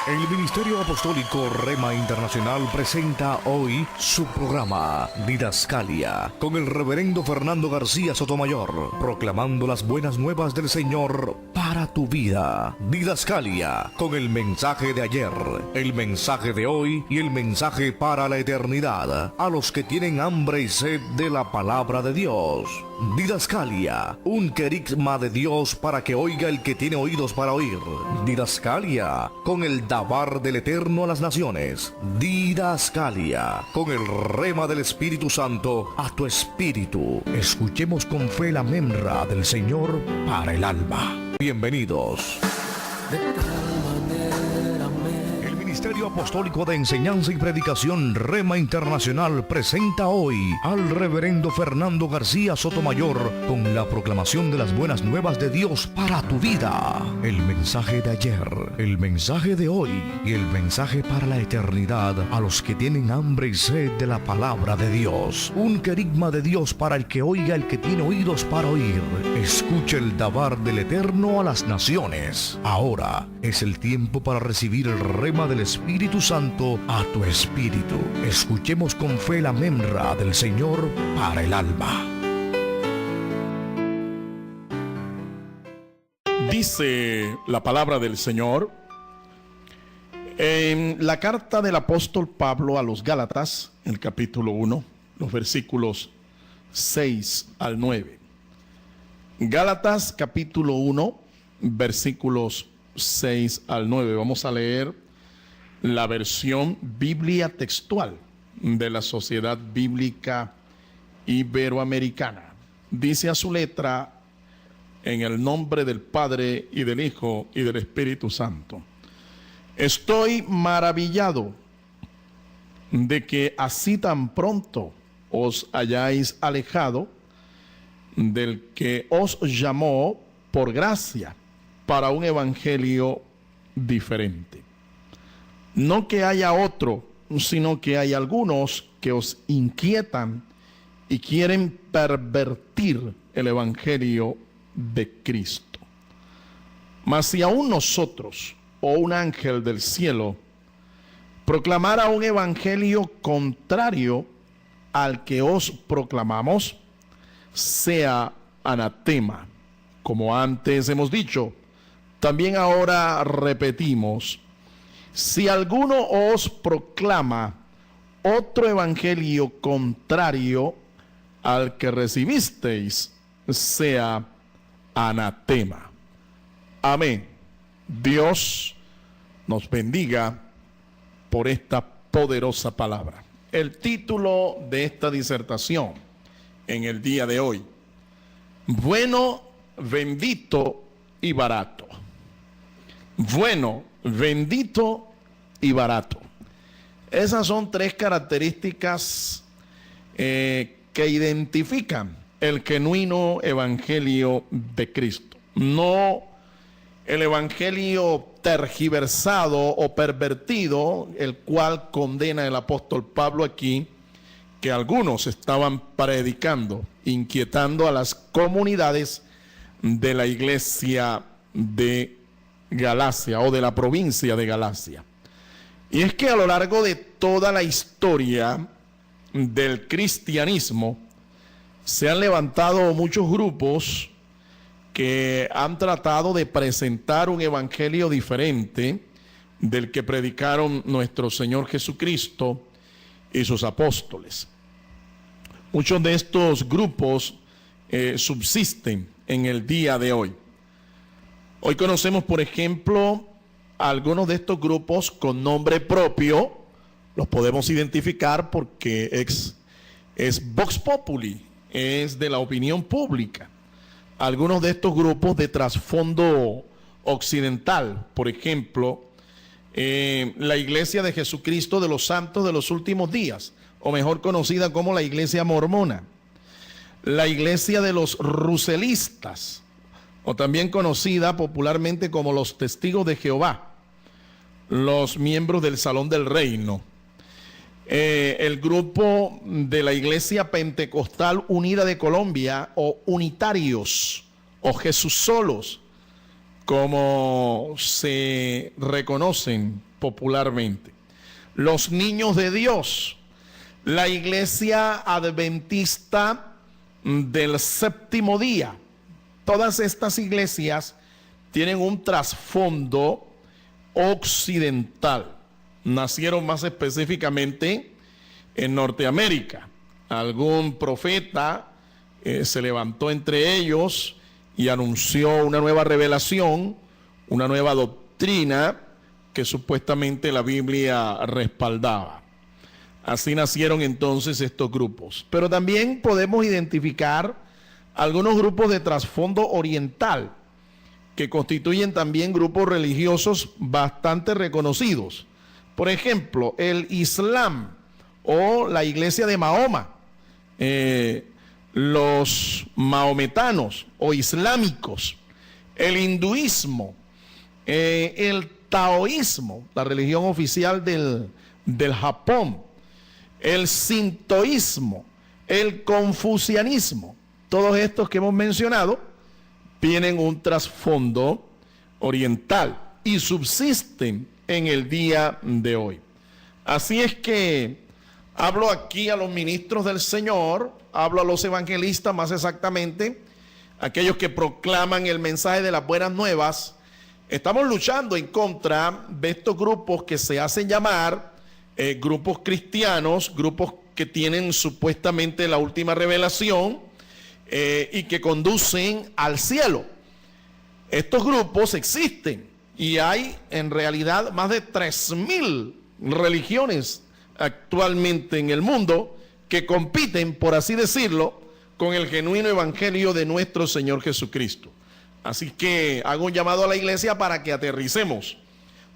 El Ministerio Apostólico Rema Internacional presenta hoy su programa Didascalia con el reverendo Fernando García Sotomayor, proclamando las buenas nuevas del Señor para tu vida. Didascalia con el mensaje de ayer, el mensaje de hoy y el mensaje para la eternidad a los que tienen hambre y sed de la palabra de Dios. Didascalia, un querigma de Dios para que oiga el que tiene oídos para oír. Didascalia, con el dabar del Eterno a las naciones. Didascalia, con el rema del Espíritu Santo a tu espíritu. Escuchemos con fe la memra del Señor para el alma. Bienvenidos. El Ministerio Apostólico de Enseñanza y Predicación Rema Internacional presenta hoy al reverendo Fernando García Sotomayor con la proclamación de las buenas nuevas de Dios para tu vida. El mensaje de ayer, el mensaje de hoy y el mensaje para la eternidad a los que tienen hambre y sed de la palabra de Dios. Un querigma de Dios para el que oiga el que tiene oídos para oír. Escuche el dabar del Eterno a las naciones. Ahora es el tiempo para recibir el rema del Espíritu Santo a tu espíritu. Escuchemos con fe la memra del Señor para el alma. Dice la palabra del Señor en la carta del apóstol Pablo a los Gálatas, el capítulo 1, los versículos 6 al 9. Gálatas capítulo 1, versículos 6 al 9. Vamos a leer la versión Biblia textual de la Sociedad Bíblica Iberoamericana. Dice a su letra: en el nombre del Padre y del Hijo y del Espíritu Santo. Estoy maravillado de que así tan pronto os hayáis alejado del que os llamó por gracia para un evangelio diferente. No que haya otro, sino que hay algunos que os inquietan y quieren pervertir el evangelio de Cristo. Mas si aún nosotros o un ángel del cielo proclamara un evangelio contrario al que os proclamamos, sea anatema. Como antes hemos dicho, también ahora repetimos: si alguno os proclama otro evangelio contrario al que recibisteis, sea anatema. Amén. Dios nos bendiga por esta poderosa palabra. El título de esta disertación en el día de hoy: bueno, bendito y barato. Bueno, bendito y barato. Esas son tres características que identifican el genuino evangelio de Cristo. No el evangelio tergiversado o pervertido, el cual condena el apóstol Pablo aquí, que algunos estaban predicando, inquietando a las comunidades de la iglesia de Galacia o de la provincia de Galacia. Y es que a lo largo de toda la historia del cristianismo se han levantado muchos grupos que han tratado de presentar un evangelio diferente del que predicaron nuestro Señor Jesucristo y sus apóstoles. Muchos de estos grupos subsisten en el día de hoy. Hoy conocemos, por ejemplo, algunos de estos grupos con nombre propio. Los podemos identificar porque es Vox Populi, es de la opinión pública. Algunos de estos grupos de trasfondo occidental, por ejemplo, la Iglesia de Jesucristo de los Santos de los Últimos Días, o mejor conocida como la Iglesia Mormona, la Iglesia de los Ruselistas, o también conocida popularmente como los Testigos de Jehová, los miembros del Salón del Reino, el grupo de la Iglesia Pentecostal Unida de Colombia, o Unitarios, o Jesús Solos, como se reconocen popularmente. Los niños de Dios, la Iglesia Adventista del Séptimo Día. Todas estas iglesias tienen un trasfondo occidental. Nacieron más específicamente en Norteamérica. Algún profeta se levantó entre ellos y anunció una nueva revelación, una nueva doctrina que supuestamente la Biblia respaldaba. Así nacieron entonces estos grupos. Pero también podemos identificar algunos grupos de trasfondo oriental que constituyen también grupos religiosos bastante reconocidos. Por ejemplo, el Islam o la iglesia de Mahoma, los maometanos o islámicos, el hinduismo, el taoísmo, la religión oficial del Japón, el sintoísmo, el confucianismo. Todos estos que hemos mencionado tienen un trasfondo oriental y subsisten en el día de hoy. Así es que hablo aquí a los ministros del Señor, hablo a los evangelistas más exactamente, aquellos que proclaman el mensaje de las buenas nuevas. Estamos luchando en contra de estos grupos que se hacen llamar grupos cristianos, grupos que tienen supuestamente la última revelación y que conducen al cielo. Estos grupos existen y hay en realidad más de 3,000 religiones actualmente en el mundo que compiten, por así decirlo, con el genuino evangelio de nuestro Señor Jesucristo. Así que hago un llamado a la iglesia para que aterricemos.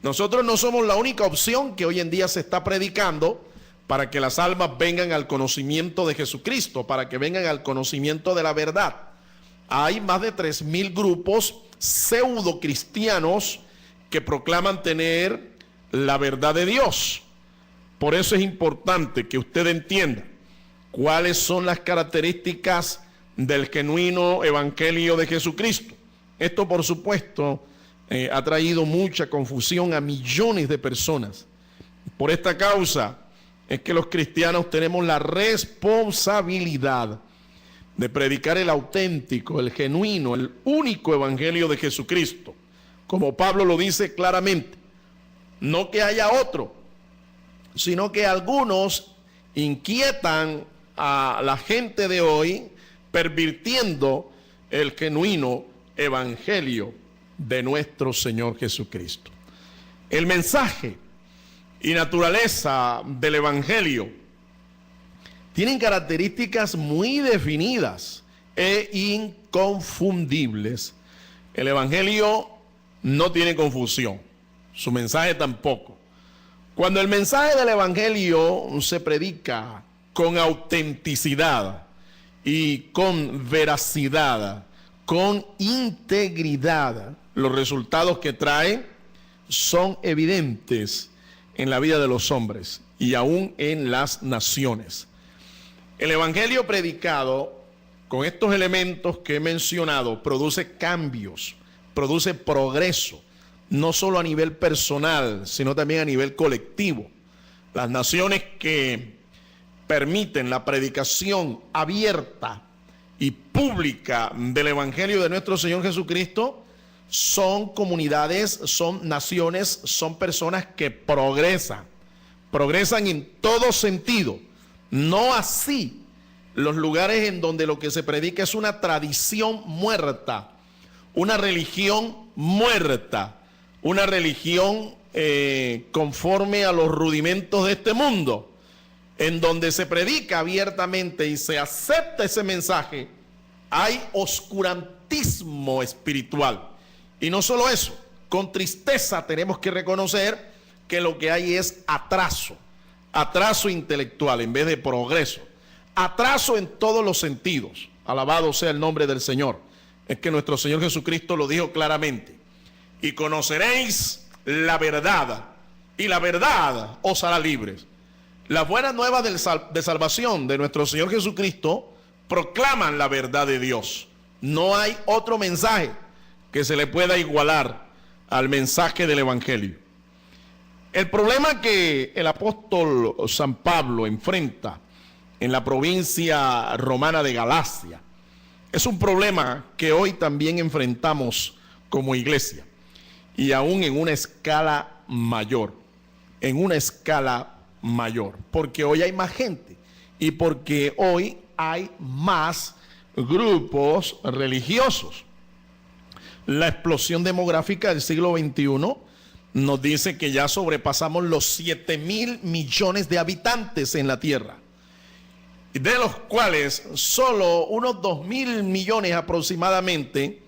Nosotros no somos la única opción que hoy en día se está predicando para que las almas vengan al conocimiento de Jesucristo, para que vengan al conocimiento de la verdad. Hay más de 3,000 grupos pseudo cristianos que proclaman tener la verdad de Dios. Por eso es importante que usted entienda cuáles son las características del genuino evangelio de Jesucristo. Esto, por supuesto, ha traído mucha confusión a millones de personas. Por esta causa es que los cristianos tenemos la responsabilidad de predicar el auténtico, el genuino, el único evangelio de Jesucristo. Como Pablo lo dice claramente, no que haya otro, sino que algunos inquietan a la gente de hoy pervirtiendo el genuino evangelio de nuestro Señor Jesucristo. El mensaje y naturaleza del evangelio tienen características muy definidas e inconfundibles. El evangelio no tiene confusión, su mensaje tampoco. Cuando el mensaje del evangelio se predica con autenticidad y con veracidad, con integridad, los resultados que trae son evidentes en la vida de los hombres y aún en las naciones. El evangelio predicado con estos elementos que he mencionado produce cambios, produce progreso, no solo a nivel personal, sino también a nivel colectivo. Las naciones que permiten la predicación abierta y pública del evangelio de nuestro Señor Jesucristo son comunidades, son naciones, son personas que progresan en todo sentido. No así los lugares en donde lo que se predica es una tradición muerta, una religión muerta, una religión conforme a los rudimentos de este mundo, en donde se predica abiertamente y se acepta ese mensaje. Hay oscurantismo espiritual. Y no solo eso, con tristeza tenemos que reconocer que lo que hay es atraso intelectual en vez de progreso, atraso en todos los sentidos. Alabado sea el nombre del Señor. Es que nuestro Señor Jesucristo lo dijo claramente: y conoceréis la verdad, y la verdad os hará libres. Las buenas nuevas de salvación de nuestro Señor Jesucristo proclaman la verdad de Dios. No hay otro mensaje que se le pueda igualar al mensaje del Evangelio. El problema que el apóstol San Pablo enfrenta en la provincia romana de Galacia es un problema que hoy también enfrentamos como iglesia, y aún en una escala mayor, porque hoy hay más gente y porque hoy hay más grupos religiosos. La explosión demográfica del siglo XXI nos dice que ya sobrepasamos los 7.000 millones de habitantes en la tierra, de los cuales solo unos 2.000 millones aproximadamente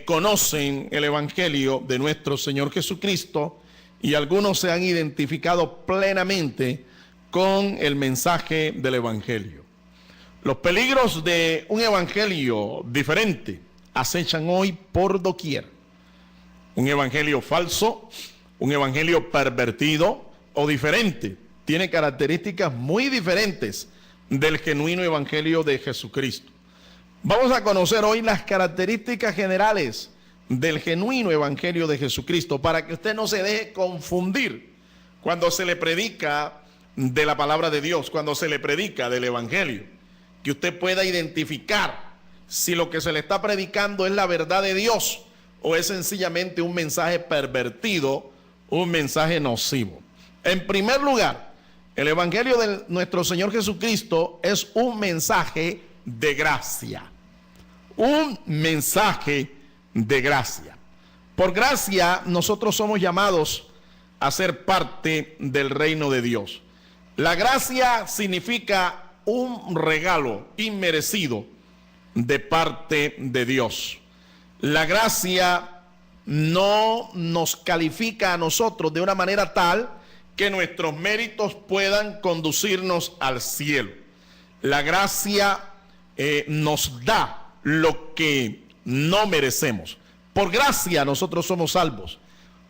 conocen el Evangelio de nuestro Señor Jesucristo, y algunos se han identificado plenamente con el mensaje del Evangelio. Los peligros de un evangelio diferente acechan hoy por doquier. Un evangelio falso, un evangelio pervertido o diferente, tiene características muy diferentes del genuino evangelio de Jesucristo. Vamos a conocer hoy las características generales del genuino evangelio de Jesucristo, para que usted no se deje confundir cuando se le predica de la palabra de Dios, cuando se le predica del evangelio, que usted pueda identificar si lo que se le está predicando es la verdad de Dios o es sencillamente un mensaje pervertido, un mensaje nocivo. En primer lugar, el evangelio de nuestro Señor Jesucristo es un mensaje de gracia. Un mensaje de gracia. Por gracia nosotros somos llamados a ser parte del reino de Dios. La gracia significa un regalo inmerecido de parte de Dios. La gracia no nos califica a nosotros de una manera tal que nuestros méritos puedan conducirnos al cielo. La gracia nos da lo que no merecemos. Por gracia nosotros somos salvos.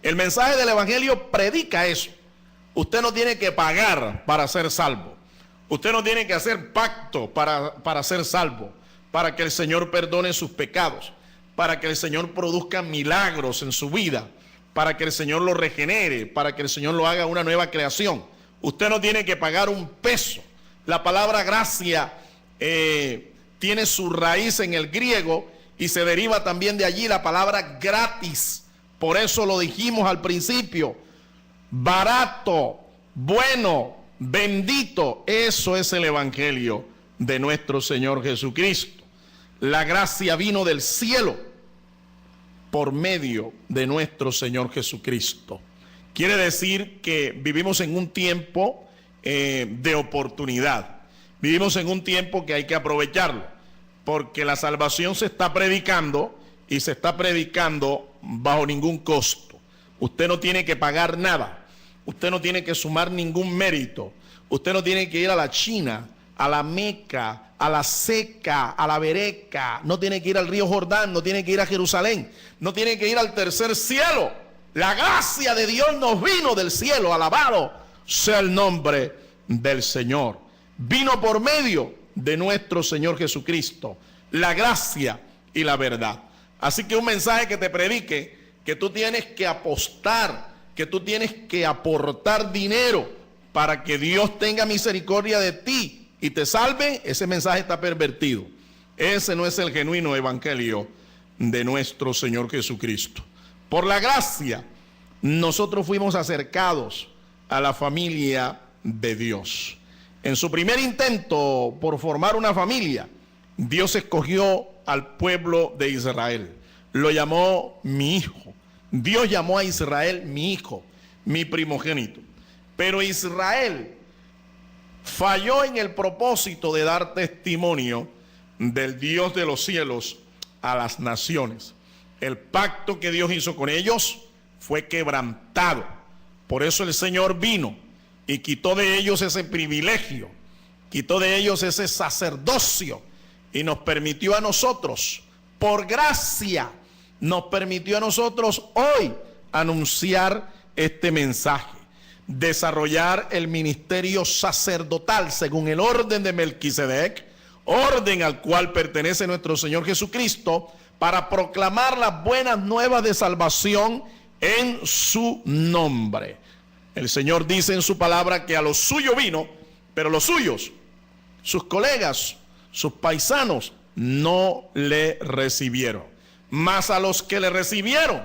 El mensaje del evangelio predica eso. Usted no tiene que pagar para ser salvo. Usted no tiene que hacer pacto para ser salvo, para que el Señor perdone sus pecados, para que el Señor produzca milagros en su vida, para que el Señor lo regenere, para que el Señor lo haga una nueva creación. Usted no tiene que pagar un peso. La palabra gracia tiene su raíz en el griego y se deriva también de allí la palabra gratis. Por eso lo dijimos al principio: barato, bueno, bendito. Eso es el evangelio de nuestro Señor Jesucristo. La gracia vino del cielo por medio de nuestro Señor Jesucristo. Quiere decir que vivimos en un tiempo de oportunidad. Vivimos en un tiempo que hay que aprovecharlo, porque la salvación se está predicando y se está predicando bajo ningún costo. Usted no tiene que pagar nada. Usted no tiene que sumar ningún mérito. Usted no tiene que ir a la China, a la Meca, a la Seca, a la Bereca. No tiene que ir al río Jordán, no tiene que ir a Jerusalén, no tiene que ir al tercer cielo. La gracia de Dios nos vino del cielo. Alabado sea el nombre del Señor. Vino por medio de nuestro Señor Jesucristo, la gracia y la verdad. Así que un mensaje que te predique que tú tienes que apostar, que tú tienes que aportar dinero para que Dios tenga misericordia de ti y te salve, ese mensaje está pervertido. Ese no es el genuino evangelio de nuestro Señor Jesucristo. Por la gracia, nosotros fuimos acercados a la familia de Dios. En su primer intento por formar una familia, Dios escogió al pueblo de Israel. Lo llamó mi hijo. Dios llamó a Israel mi hijo, mi primogénito. Pero Israel falló en el propósito de dar testimonio del Dios de los cielos a las naciones. El pacto que Dios hizo con ellos fue quebrantado. Por eso el Señor vino y quitó de ellos ese privilegio, quitó de ellos ese sacerdocio y nos permitió a nosotros, por gracia, nos permitió a nosotros hoy anunciar este mensaje, desarrollar el ministerio sacerdotal según el orden de Melquisedec, orden al cual pertenece nuestro Señor Jesucristo, para proclamar las buenas nuevas de salvación en su nombre. El Señor dice en su palabra que a los suyos vino, pero los suyos, sus colegas, sus paisanos, no le recibieron. Mas a los que le recibieron,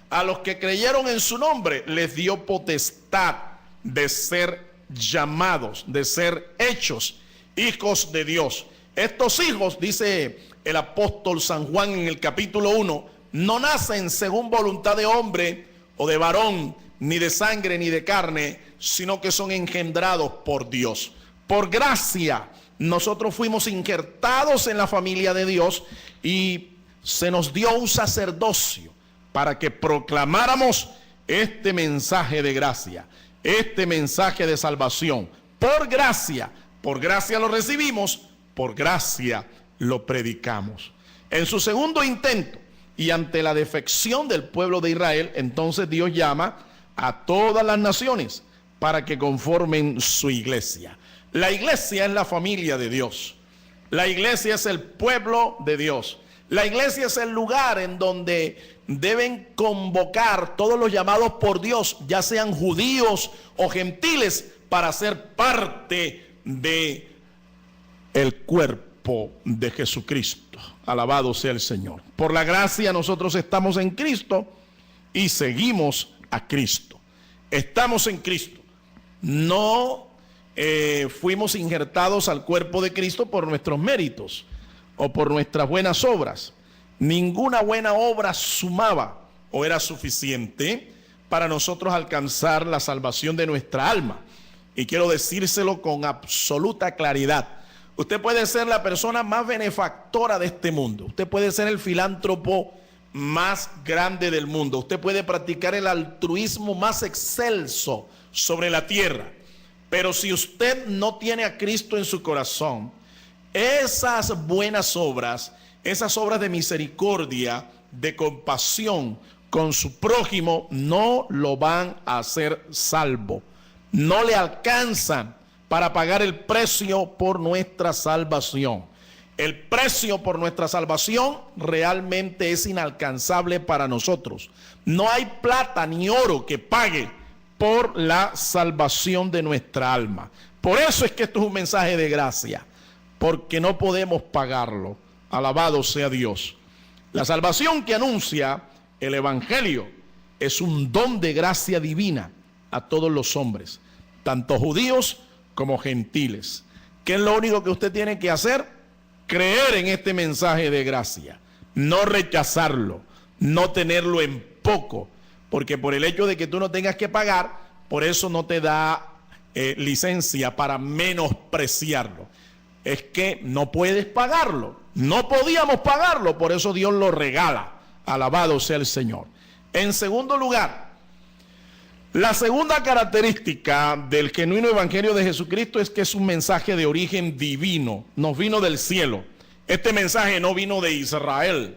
a los que creyeron en su nombre, les dio potestad de ser llamados, de ser hechos hijos de Dios. Estos hijos, dice el apóstol San Juan en el capítulo 1, no nacen según voluntad de hombre o de varón, ni de sangre ni de carne, sino que son engendrados por Dios. Por gracia, nosotros fuimos injertados en la familia de Dios y se nos dio un sacerdocio para que proclamáramos este mensaje de gracia, este mensaje de salvación. Por gracia lo recibimos, por gracia lo predicamos. En su segundo intento y ante la defección del pueblo de Israel, entonces Dios llama a todas las naciones para que conformen su iglesia. La iglesia es la familia de Dios. La iglesia es el pueblo de Dios. La iglesia es el lugar en donde deben convocar todos los llamados por Dios, ya sean judíos o gentiles, para ser parte de el cuerpo de Jesucristo. Alabado sea el Señor. Por la gracia nosotros estamos en Cristo y seguimos a Cristo. Estamos en Cristo. No fuimos injertados al cuerpo de Cristo por nuestros méritos o por nuestras buenas obras. Ninguna buena obra sumaba o era suficiente para nosotros alcanzar la salvación de nuestra alma. Y quiero decírselo con absoluta claridad. Usted puede ser la persona más benefactora de este mundo. Usted puede ser el filántropo más grande del mundo. Usted puede practicar el altruismo más excelso sobre la tierra. Pero si usted no tiene a Cristo en su corazón, esas buenas obras, esas obras de misericordia, de compasión con su prójimo, no lo van a hacer salvo. No le alcanzan para pagar el precio por nuestra salvación. El precio por nuestra salvación realmente es inalcanzable para nosotros. No hay plata ni oro que pague por la salvación de nuestra alma. Por eso es que esto es un mensaje de gracia, porque no podemos pagarlo. Alabado sea Dios. La salvación que anuncia el Evangelio es un don de gracia divina a todos los hombres, tanto judíos como gentiles. ¿Qué es lo único que usted tiene que hacer? Creer en este mensaje de gracia, no rechazarlo, no tenerlo en poco, porque por el hecho de que tú no tengas que pagar, por eso no te da licencia para menospreciarlo. Es que no puedes pagarlo, no podíamos pagarlo, por eso Dios lo regala. Alabado sea el Señor. En segundo lugar, la segunda característica del genuino evangelio de Jesucristo es que es un mensaje de origen divino, nos vino del cielo. Este mensaje no vino de Israel,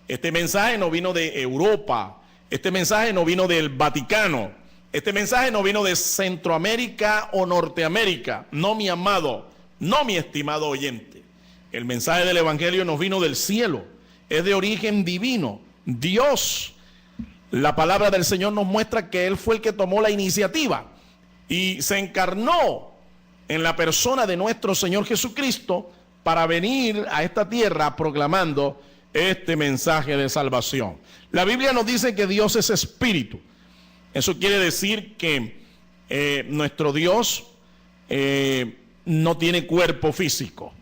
este mensaje no vino de Europa, este mensaje no vino del Vaticano, este mensaje no vino de Centroamérica o Norteamérica. No, mi amado, no, mi estimado oyente. El mensaje del evangelio nos vino del cielo, es de origen divino. Dios, la palabra del Señor nos muestra que Él fue el que tomó la iniciativa y se encarnó en la persona de nuestro Señor Jesucristo para venir a esta tierra proclamando este mensaje de salvación. La Biblia nos dice que Dios es espíritu. Eso quiere decir que nuestro Dios no tiene cuerpo físico.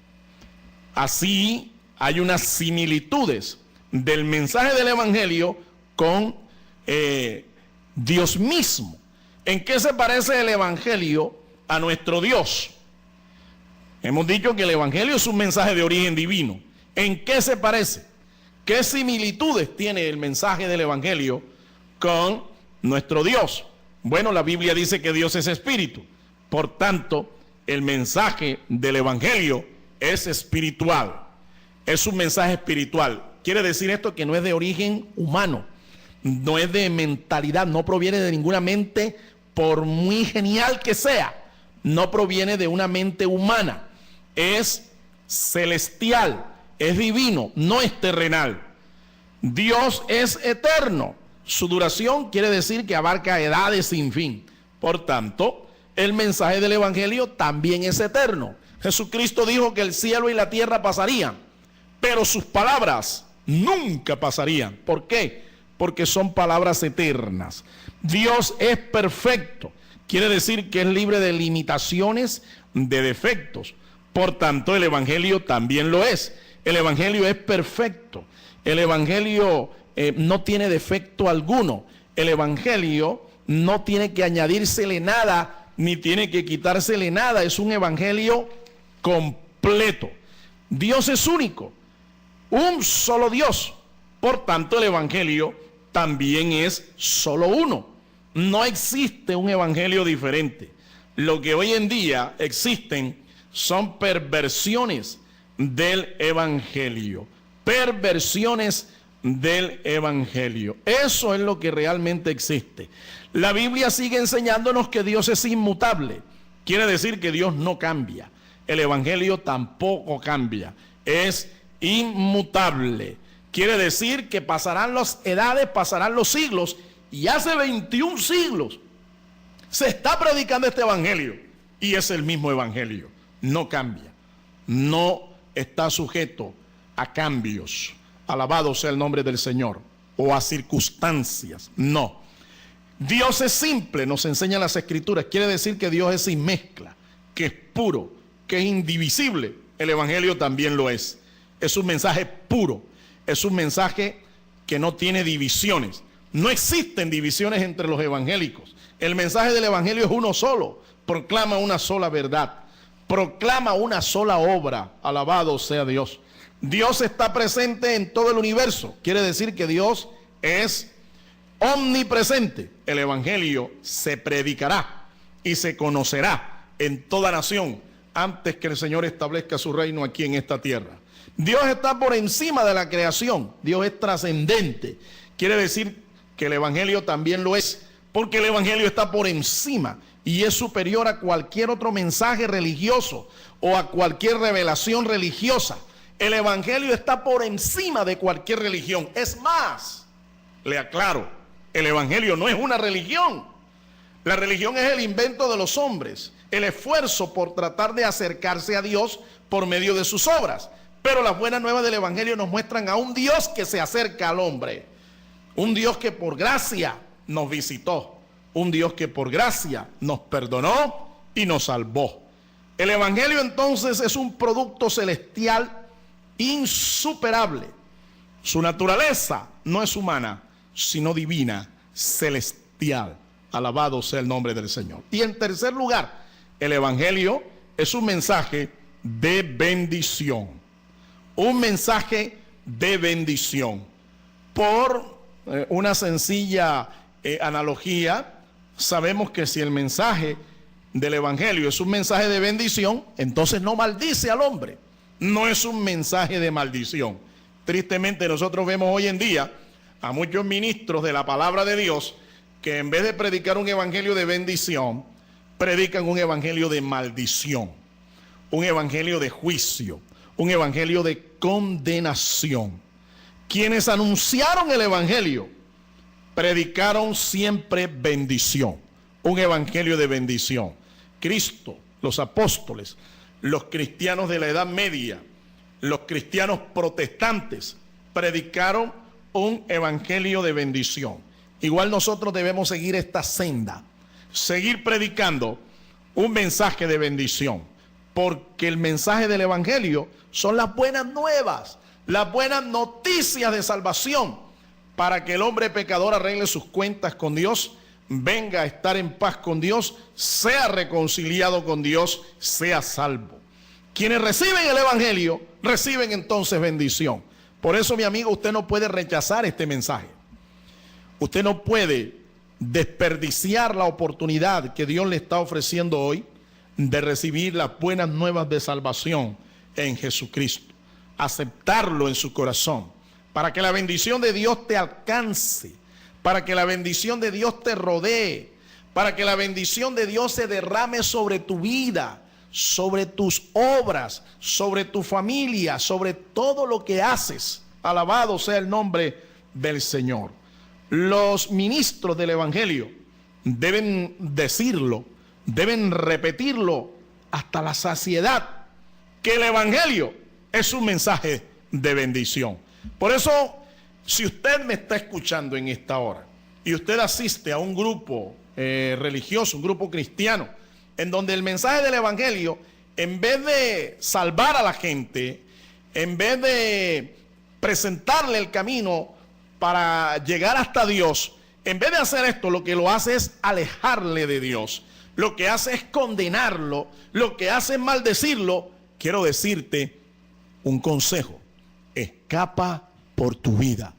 Así hay unas similitudes del mensaje del evangelio con Dios mismo. ¿En qué se parece el evangelio a nuestro Dios? Hemos dicho que el evangelio es un mensaje de origen divino. ¿En qué se parece? ¿Qué similitudes tiene el mensaje del evangelio con nuestro Dios? Bueno, la Biblia dice que Dios es espíritu. Por tanto, el mensaje del evangelio es espiritual. Es un mensaje espiritual. Quiere decir esto que no es de origen humano, no es de mentalidad, no proviene de ninguna mente, por muy genial que sea, no proviene de una mente humana. Es celestial, es divino, no es terrenal. Dios es eterno. Su duración quiere decir que abarca edades sin fin. Por tanto, el mensaje del evangelio también es eterno. Jesucristo dijo que el cielo y la tierra pasarían, pero sus palabras nunca pasarían. ¿Por qué? Porque son palabras eternas. Dios es perfecto. Quiere decir que es libre de limitaciones, de defectos. Por tanto, el evangelio también lo es. El evangelio es perfecto. El evangelio no tiene defecto alguno. El evangelio no tiene que añadírsele nada, ni tiene que quitársele nada. Es un evangelio completo. Dios es único, un solo Dios. Por tanto, el evangelio también es solo uno. No existe un evangelio diferente. Lo que hoy en día existen son perversiones del evangelio. Perversiones del evangelio. Eso es lo que realmente existe. La Biblia sigue enseñándonos que Dios es inmutable. Quiere decir que Dios no cambia. El evangelio tampoco cambia. Es inmutable. Quiere decir que pasarán las edades, pasarán los siglos, y hace 21 siglos se está predicando este evangelio, y es el mismo evangelio. No cambia. No está sujeto a cambios. Alabado sea el nombre del Señor. O a circunstancias. No. Dios es simple, nos enseñan las Escrituras. Quiere decir que Dios es sin mezcla, que es puro, que es indivisible. El evangelio también lo es. Es un mensaje puro. Es un mensaje que no tiene divisiones. No existen divisiones entre los evangélicos. El mensaje del evangelio es uno solo. Proclama una sola verdad. Proclama una sola obra. Alabado sea Dios. Dios está presente en todo el universo. Quiere decir que Dios es omnipresente. El evangelio se predicará y se conocerá en toda nación antes que el Señor establezca su reino aquí en esta tierra. Dios está por encima de la creación. Dios es trascendente. Quiere decir que el evangelio también lo es, porque el evangelio está por encima y es superior a cualquier otro mensaje religioso o a cualquier revelación religiosa. El evangelio está por encima de cualquier religión. Es más, le aclaro, el evangelio no es una religión. La religión es el invento de los hombres, el esfuerzo por tratar de acercarse a Dios por medio de sus obras. Pero las buenas nuevas del evangelio nos muestran a un Dios que se acerca al hombre. Un Dios que por gracia nos visitó. Un Dios que por gracia nos perdonó y nos salvó. El evangelio entonces es un producto celestial insuperable. Su naturaleza no es humana, sino divina, celestial. Alabado sea el nombre del Señor. Y en tercer lugar, el evangelio es un mensaje de bendición. Un mensaje de bendición. Por una sencilla analogía, sabemos que si el mensaje del evangelio es un mensaje de bendición, entonces no maldice al hombre. No es un mensaje de maldición. Tristemente nosotros vemos hoy en día a muchos ministros de la palabra de Dios que en vez de predicar un evangelio de bendición, predican un evangelio de maldición, un evangelio de juicio, un evangelio de condenación. Quienes anunciaron el evangelio predicaron siempre bendición, un evangelio de bendición. Cristo, los apóstoles, los cristianos de la Edad Media, los cristianos protestantes predicaron un evangelio de bendición. Igual nosotros debemos seguir esta senda, seguir predicando un mensaje de bendición, porque el mensaje del evangelio son las buenas nuevas, las buenas noticias de salvación, para que el hombre pecador arregle sus cuentas con Dios, venga a estar en paz con Dios, sea reconciliado con Dios, sea salvo. Quienes reciben el evangelio, reciben entonces bendición. Por eso, mi amigo, usted no puede rechazar este mensaje. Usted no puede desperdiciar la oportunidad que Dios le está ofreciendo hoy de recibir las buenas nuevas de salvación en Jesucristo. Aceptarlo en su corazón, para que la bendición de Dios te alcance, para que la bendición de Dios te rodee, para que la bendición de Dios se derrame sobre tu vida, sobre tus obras, sobre tu familia, sobre todo lo que haces. Alabado sea el nombre del Señor. Los ministros del Evangelio deben decirlo, deben repetirlo hasta la saciedad, que el Evangelio es un mensaje de bendición. Por eso, si usted me está escuchando en esta hora y usted asiste a un grupo religioso, un grupo cristiano, en donde el mensaje del Evangelio, en vez de salvar a la gente, en vez de presentarle el camino para llegar hasta Dios, en vez de hacer esto, lo que lo hace es alejarle de Dios, lo que hace es condenarlo, lo que hace es maldecirlo, quiero decirte un consejo: escapa por tu vida,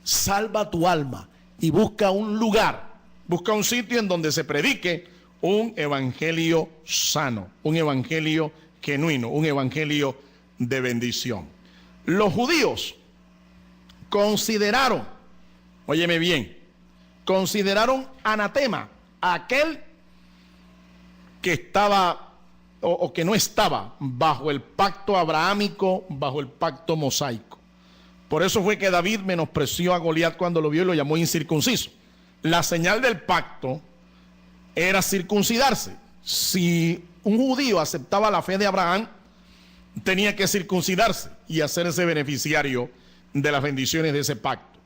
salva tu alma y busca un lugar, busca un sitio en donde se predique un evangelio sano, un evangelio genuino, un evangelio de bendición. Los judíos consideraron, óyeme bien, consideraron anatema a aquel que estaba o que no estaba bajo el pacto abrahámico, bajo el pacto mosaico. Por eso fue que David menospreció a Goliat cuando lo vio y lo llamó incircunciso. La señal del pacto era circuncidarse. Si un judío aceptaba la fe de Abraham, tenía que circuncidarse y hacerse beneficiario de las bendiciones de ese pacto.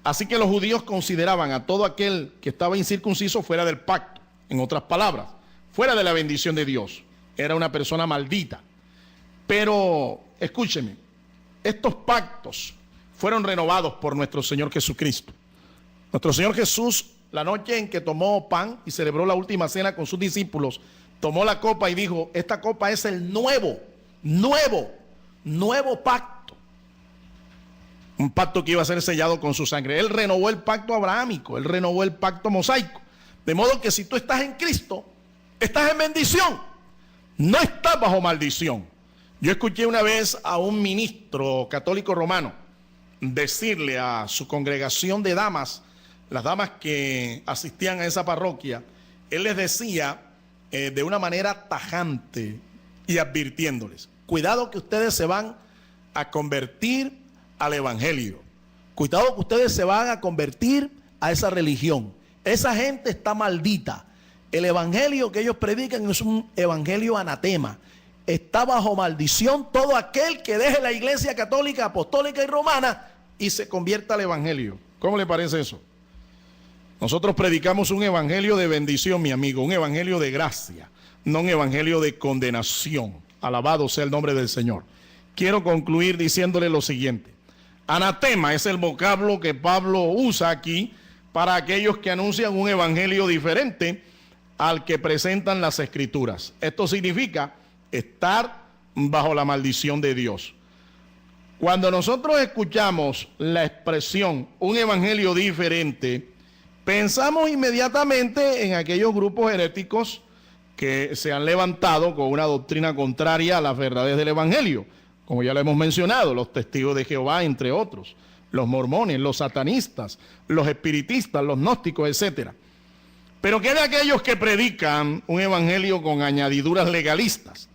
Así que los judíos consideraban a todo aquel que estaba incircunciso fuera del pacto. En otras palabras, fuera de la bendición de Dios. Era una persona maldita. Pero, escúcheme, estos pactos fueron renovados por nuestro Señor Jesucristo. Nuestro Señor Jesús, la noche en que tomó pan y celebró la última cena con sus discípulos, tomó la copa y dijo: esta copa es el nuevo pacto. Un pacto que iba a ser sellado con su sangre. Él renovó el pacto abrahámico, él renovó el pacto mosaico. De modo que si tú estás en Cristo, estás en bendición, no estás bajo maldición. Yo escuché una vez a un ministro católico romano decirle a su congregación de damas, las damas que asistían a esa parroquia, él les decía de una manera tajante y advirtiéndoles: cuidado que ustedes se van a convertir al evangelio, cuidado que ustedes se van a convertir a esa religión, esa gente está maldita. El evangelio que ellos predican es un evangelio anatema. Está bajo maldición todo aquel que deje la iglesia católica, apostólica y romana y se convierta al evangelio. ¿Cómo le parece eso? Nosotros predicamos un evangelio de bendición, mi amigo, un evangelio de gracia, no un evangelio de condenación. Alabado sea el nombre del Señor. Quiero concluir diciéndole lo siguiente. Anatema es el vocablo que Pablo usa aquí para aquellos que anuncian un evangelio diferente al que presentan las Escrituras. Esto significa estar bajo la maldición de Dios. Cuando nosotros escuchamos la expresión un evangelio diferente, pensamos inmediatamente en aquellos grupos heréticos que se han levantado con una doctrina contraria a las verdades del evangelio, como ya lo hemos mencionado, los testigos de Jehová, entre otros, los mormones, los satanistas, los espiritistas, los gnósticos, etcétera. Pero ¿qué de aquellos que predican un evangelio con añadiduras legalistas?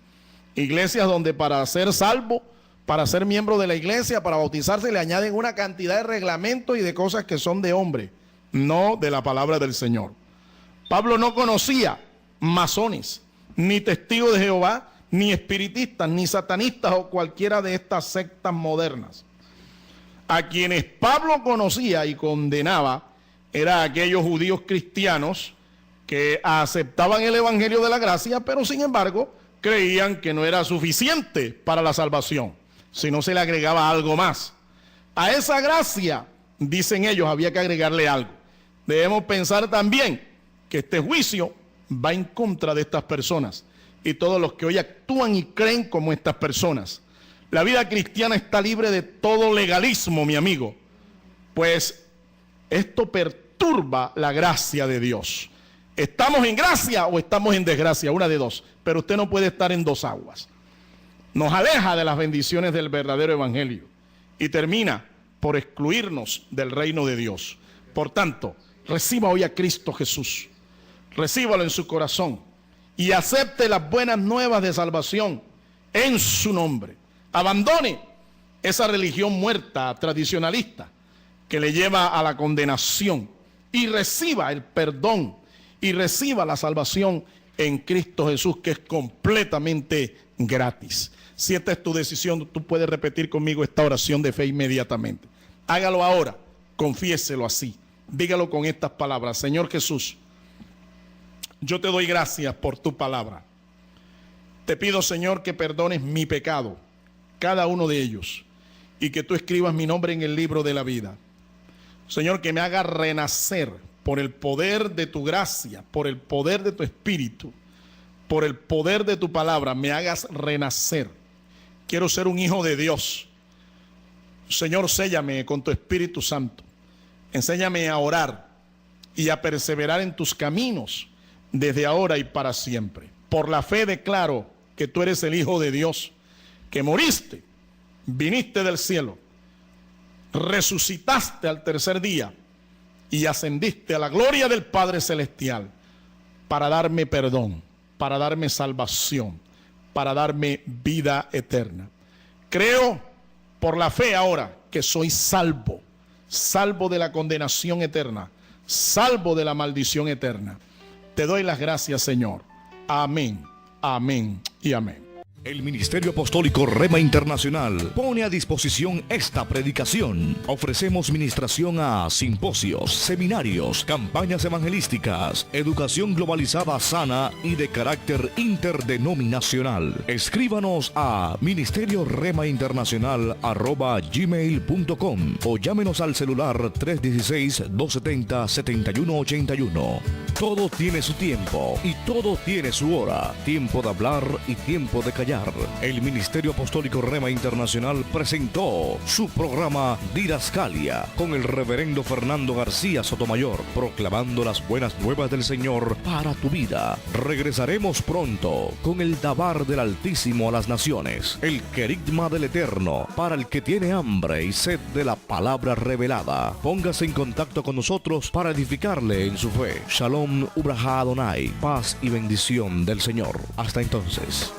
Iglesias donde para ser salvo, para ser miembro de la iglesia, para bautizarse, le añaden una cantidad de reglamentos y de cosas que son de hombre, no de la palabra del Señor. Pablo no conocía masones, ni testigos de Jehová, ni espiritistas, ni satanistas o cualquiera de estas sectas modernas. A quienes Pablo conocía y condenaba eran aquellos judíos cristianos que aceptaban el evangelio de la gracia, pero sin embargo creían que no era suficiente para la salvación, sino se le agregaba algo más. A esa gracia, dicen ellos, había que agregarle algo. Debemos pensar también que este juicio va en contra de estas personas y todos los que hoy actúan y creen como estas personas. La vida cristiana está libre de todo legalismo, mi amigo, pues esto perturba la gracia de Dios. ¿Estamos en gracia o estamos en desgracia? Una de dos, pero usted no puede estar en dos aguas. Nos aleja de las bendiciones del verdadero evangelio y termina por excluirnos del reino de Dios. Por tanto, reciba hoy a Cristo Jesús, recíbalo en su corazón y acepte las buenas nuevas de salvación en su nombre. Abandone esa religión muerta, tradicionalista, que le lleva a la condenación, y reciba el perdón y reciba la salvación en Cristo Jesús, que es completamente gratis. Si esta es tu decisión, tú puedes repetir conmigo esta oración de fe inmediatamente. Hágalo ahora, confiéselo así. Dígalo con estas palabras: Señor Jesús, yo te doy gracias por tu palabra. Te pido, Señor, que perdones mi pecado, cada uno de ellos, y que tú escribas mi nombre en el libro de la vida. Señor, que me haga renacer por el poder de tu gracia, por el poder de tu espíritu, por el poder de tu palabra, me hagas renacer. Quiero ser un hijo de Dios. Señor, séllame con tu Espíritu Santo. Enséñame a orar y a perseverar en tus caminos desde ahora y para siempre. Por la fe declaro que tú eres el Hijo de Dios, que moriste, viniste del cielo, resucitaste al tercer día y ascendiste a la gloria del Padre Celestial para darme perdón, para darme salvación, para darme vida eterna. Creo por la fe ahora que soy salvo, salvo de la condenación eterna, salvo de la maldición eterna. Te doy las gracias, Señor. Amén, amén y amén. El Ministerio Apostólico Rema Internacional pone a disposición esta predicación. Ofrecemos ministración a simposios, seminarios, campañas evangelísticas, educación globalizada sana y de carácter interdenominacional. Escríbanos a ministerioremainternacional@gmail.com o llámenos al celular 316-270-7181. Todo tiene su tiempo y todo tiene su hora. Tiempo de hablar y tiempo de callar. El Ministerio Apostólico Rema Internacional presentó su programa Didascalia con el reverendo Fernando García Sotomayor, proclamando las buenas nuevas del Señor para tu vida. Regresaremos pronto con el Dabar del Altísimo a las naciones, el querigma del Eterno para el que tiene hambre y sed de la palabra revelada. Póngase en contacto con nosotros para edificarle en su fe. Shalom Ubraha Adonai, paz y bendición del Señor. Hasta entonces.